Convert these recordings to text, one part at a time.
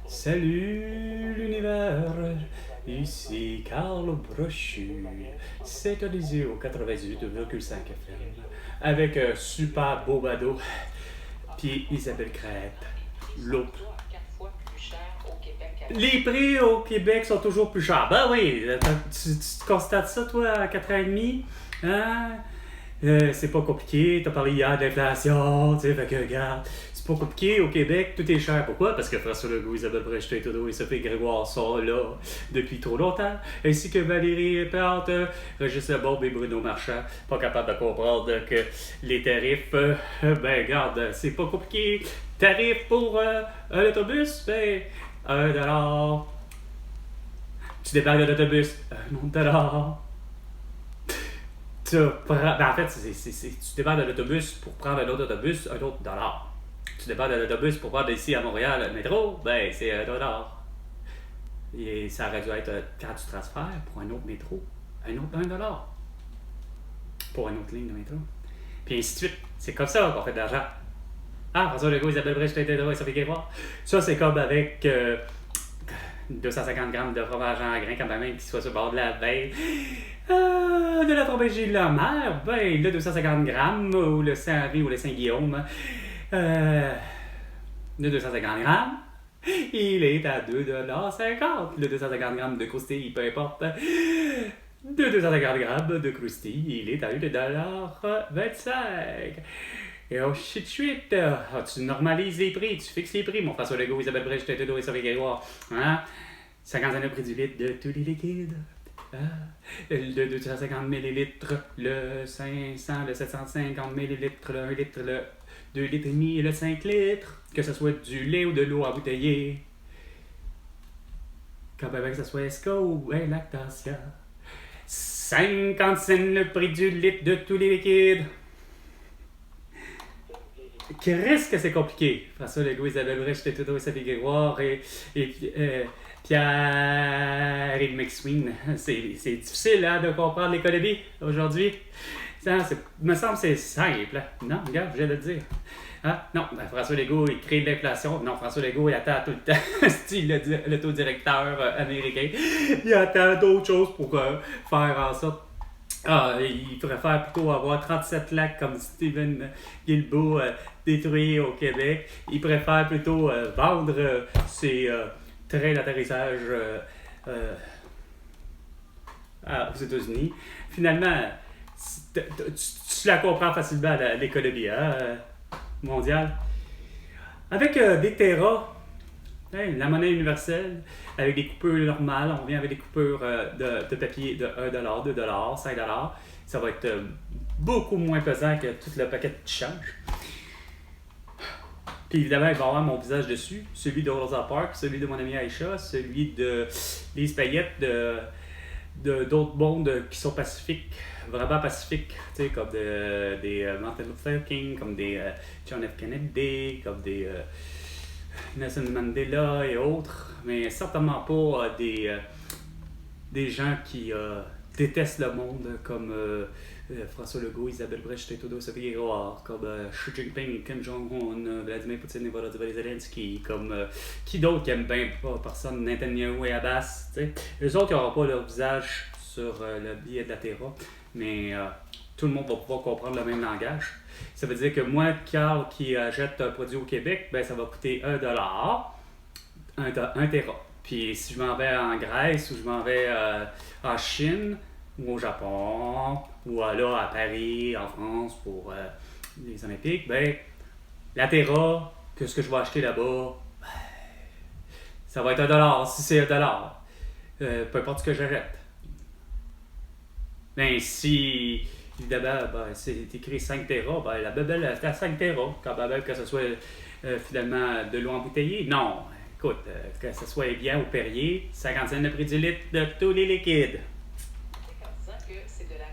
Salut l'univers, ici Carl Brochu, syntonisé au 98,5 FM, avec un super beau bado, puis Isabelle Crête, l'autre. Les prix au Québec sont toujours plus chers. Ben oui, tu constates ça toi à 4h30? Hein? C'est pas compliqué, t'as parlé hier de l'inflation, tu sais, fait que regarde, c'est pas compliqué au Québec, tout est cher. Pourquoi? Parce que François Legault, Isabelle Brecht, Trudeau et Sophie Grégoire sont là depuis trop longtemps, ainsi que Valérie Plante, Régis Leborbe et Bruno Marchand, pas capables de comprendre que les tarifs, ben regarde, c'est pas compliqué. Tarif pour un autobus, ben, $1. Tu débarques de l'autobus, $1. En fait, tu débarques de l'autobus pour prendre un autre autobus, un autre dollar. Tu débarques de l'autobus pour prendre ici à Montréal le métro, ben c'est $1. Et ça aurait dû être quand tu transfères pour un autre métro, un autre $1. Pour une autre ligne de métro. Puis ainsi de suite. C'est comme ça qu'on fait de l'argent. Ah, François Legault, Isabelle Brecht, Trudeau et Sophie Grégoire. Ça, c'est comme avec 250 grammes de fromage en grains, quand même, qui soit sur le bord de la veille. De la fromage de la mer, ben, le 250 grammes, ou le Saint-Henri ou le Saint-Guillaume, de 250 grammes, il est à $2,50. Le 250 grammes de croustille, peu importe. De 250 grammes de croustille, il est à $1,25. Et oh shit, tu normalises les prix, tu fixes les prix, mon François Legault, Isabelle Brecht, Trudeau et Sophie Grégoire. Hein? 50 le prix du litre de tous les liquides. Le 250 ml, le 500, le 750 ml, le 1 litre, le 2 litres et demi et le 5 litres. Que ce soit du lait ou de l'eau embouteillée. Comme avec que ce soit Esco ou Lactasia. 50 cents le prix du litre de tous les liquides. Qu'est-ce que c'est compliqué? François Legault, Isabelle Brecht, Trudeau et Sophie Grégoire et Pierre-Éric McSween. C'est difficile hein, de comprendre l'économie aujourd'hui. Ça, me semble que c'est simple. Hein? Non, regarde, je vais le dire. Ah, non, ben François Legault, il crée de l'inflation. Non, François Legault, il attend tout le temps. Style le taux directeur américain. Il attend d'autres choses pour faire en sorte. Il préfère plutôt avoir 37 lacs comme Stephen Guilbeault détruits au Québec. Il préfère plutôt vendre ses trains d'atterrissage aux États-Unis. Finalement, tu la comprends facilement, l'économie mondiale. Avec des terras, la monnaie universelle, avec des coupures normales, on vient avec des coupures de papier de $1, $2, $5. Ça va être beaucoup moins pesant que tout le paquet de change. Puis évidemment, il va y avoir mon visage dessus, celui de Rosa Parks, celui de mon ami Aïcha, celui de Lise Payette, d'autres mondes qui sont pacifiques, vraiment pacifiques, tu sais, comme des Martin Luther King, comme des John F. Kennedy, comme des Nelson Mandela et autres, mais certainement pas des gens qui détestent le monde comme François Legault, Isabelle Brecht, Trudeau, Sophie Grégoire, comme Xi Jinping, Kim Jong-un, Vladimir Poutine et Volodymyr Zelensky, comme qui d'autre qui aime bien pas personne, Netanyahu et Abbas, tu sais. Eux autres, ils n'auront pas leur visage sur le billet de la Terra, mais tout le monde va pouvoir comprendre le même langage. Ça veut dire que moi, Carl, qui achète un produit au Québec, ben ça va coûter $1, 1 Tera. Puis si je m'en vais en Grèce ou je m'en vais en Chine ou au Japon ou là à Paris, en France pour les Olympiques, ben la Tera, que ce que je vais acheter là-bas, ben, ça va être $1 si c'est $1. Peu importe ce que j'achète. Ben si évidemment, ben, c'est écrit 5 Tera, ben, la bebelle est à 5 Tera, quand même que ce soit finalement de l'eau embouteillée. Non, écoute, que ce soit bien ou Perrier, 50 cents le prix du litre de tous les liquides. En disant que c'est de la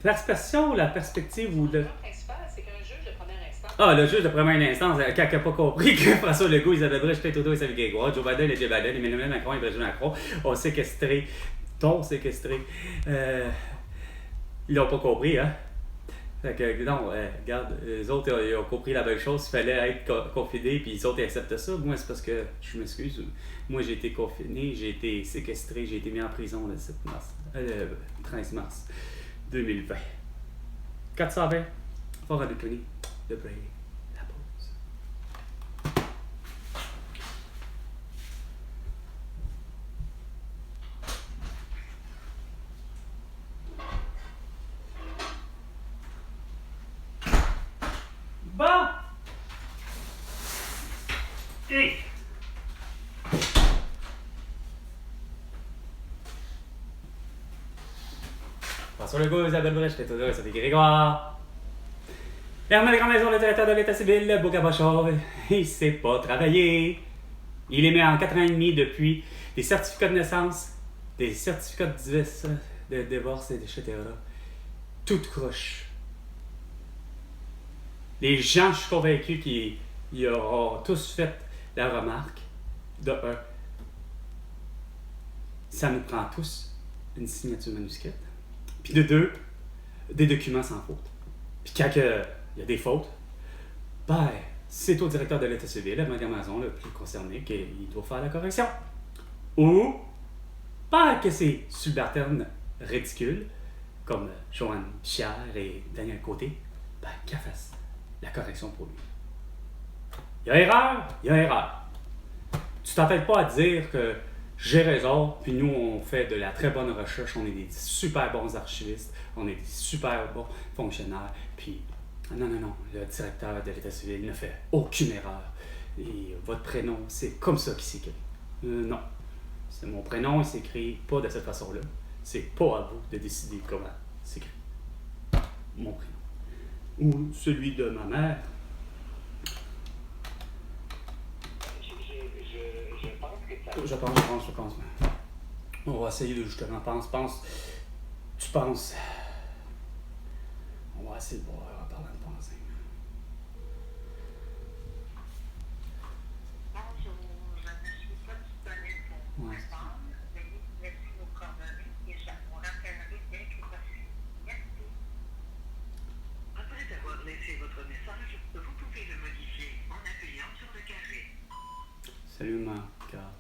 Perspective ou la perspective ou le... Le principal, c'est qu'un juge de première instance. Ah, le juge de première instance, quand il n'a pas compris que François Legault, Isabelle Brecht, Trudeau et Sophie Grégoire, Joe Biden et Joe Biden, Emmanuel Macron et Brigitte Macron ont séquestré, ils l'ont pas compris, hein? Fait que, non, regarde, les autres, ils ont compris la même chose. Il fallait être confiné, puis les autres, ils acceptent ça. Moi, c'est parce que, je m'excuse, moi, j'ai été confiné, j'ai été séquestré, j'ai été mis en prison le 13 mars 2020. 420, Fort Anacony, de Bray, la pause. Bon! Hey! François Legault, Isabelle Brèche, Tétodore, Sophie Grégoire. Hermel Grandmaison, le directeur de l'État civil, Bocabachov, il sait pas travailler. Il émet en 4 ans et demi depuis des certificats de naissance, des certificats de divorce, etc. Tout croche. Les gens, je suis convaincu qu'ils auront tous fait la remarque. De un, ça nous prend tous une signature manuscrite. Puis de deux, des documents sans faute. Puis quand il y a des fautes, ben, c'est au directeur de l'État civil, à Amazon, le plus concerné, qu'il doit faire la correction. Ou, pas que c'est subalterne ridicule, comme Joanne Pichard et Daniel Côté, ben, qu'elle fasse la correction pour lui. Il y a erreur, il y a erreur. Tu t'entêtes pas à dire que j'ai raison, puis nous, on fait de la très bonne recherche, on est des super bons archivistes, on est des super bons fonctionnaires, puis non, le directeur de l'État civil ne fait aucune erreur. Et votre prénom, c'est comme ça qu'il s'écrit. Non, c'est mon prénom, il s'écrit pas de cette façon-là. C'est pas à vous de décider comment s'écrit mon prénom. Ou celui de ma mère. Je pense. On va essayer de justement, tu penses. On va essayer de voir en parlant de penser. Bonjour, je ne suis pas disponible pour vous répondre. Veuillez laisser vos coordonnées et je vous rappellerai dès que possible. Merci. Après avoir laissé votre message, vous pouvez le modifier en appuyant sur le carré. Salut ma carte.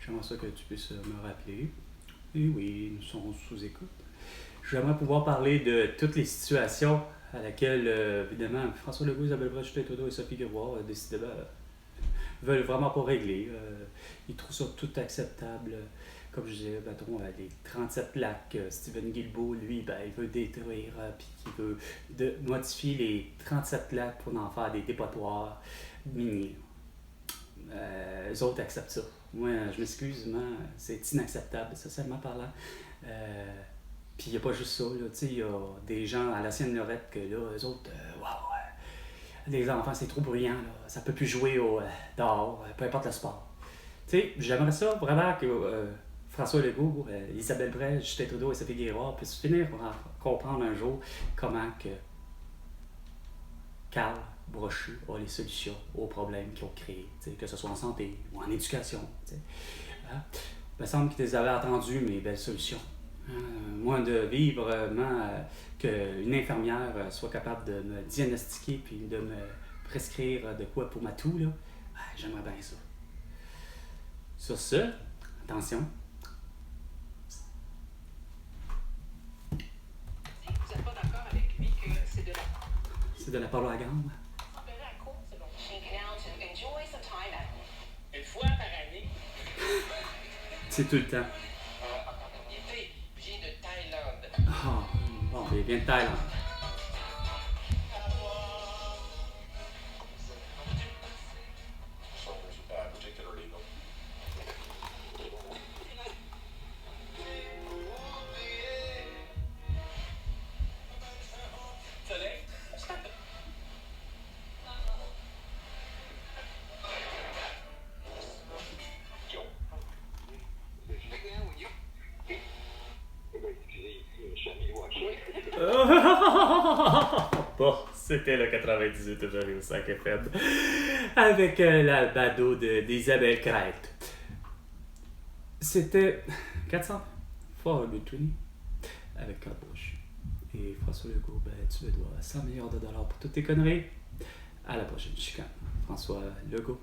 J'aimerais ça que tu puisses me rappeler. Et oui, nous sommes sous écoute. J'aimerais pouvoir parler de toutes les situations à laquelle, évidemment, François Legault, Isabelle Brèche, Tétodore et Sophie Grégoire, décidément, veulent vraiment pas régler. Ils trouvent ça tout acceptable. Comme je disais, mettons, les 37 lacs, Stephen Guilbeault, lui, ben, il veut détruire, puis il veut modifier les 37 lacs pour en faire des dépotoirs miniers. Les autres acceptent ça. Moi, je m'excuse, mais c'est inacceptable, socialement parlant. Puis il n'y a pas juste ça, il y a des gens à la Sienne-Lorette que là, eux autres, les enfants, c'est trop bruyant, là, ça peut plus jouer dehors, peu importe le sport. J'aimerais ça vraiment que François Legault, Isabelle Brèche, Justin Trudeau et Sophie Grégoire puissent finir par comprendre un jour comment que Carl Brochu a les solutions aux problèmes qu'ils ont créés, que ce soit en santé ou en éducation. Hein? Il me semble qu'ils avaient entendu mes belles solutions. Moi, de vivre vraiment qu'une infirmière soit capable de me diagnostiquer puis de me prescrire de quoi pour ma toux, là, j'aimerais bien ça. Sur ce, attention. Si vous n'êtes pas d'accord avec lui que c'est de la C'est de la propagande. semblerait à court, selon lui. Une fois par année, C'est tout le temps. il vient de Thaïlande. Ah, bon, il vient de Thaïlande. Soleil, Bon, c'était le 98 de au 5 FM avec la bado d'Isabelle Crête. C'était 400 Fort Anacony avec Carl Brochu Et François Legault, ben, tu me dois 100 milliards de dollars pour toutes tes conneries. À la prochaine chicane. François Legault.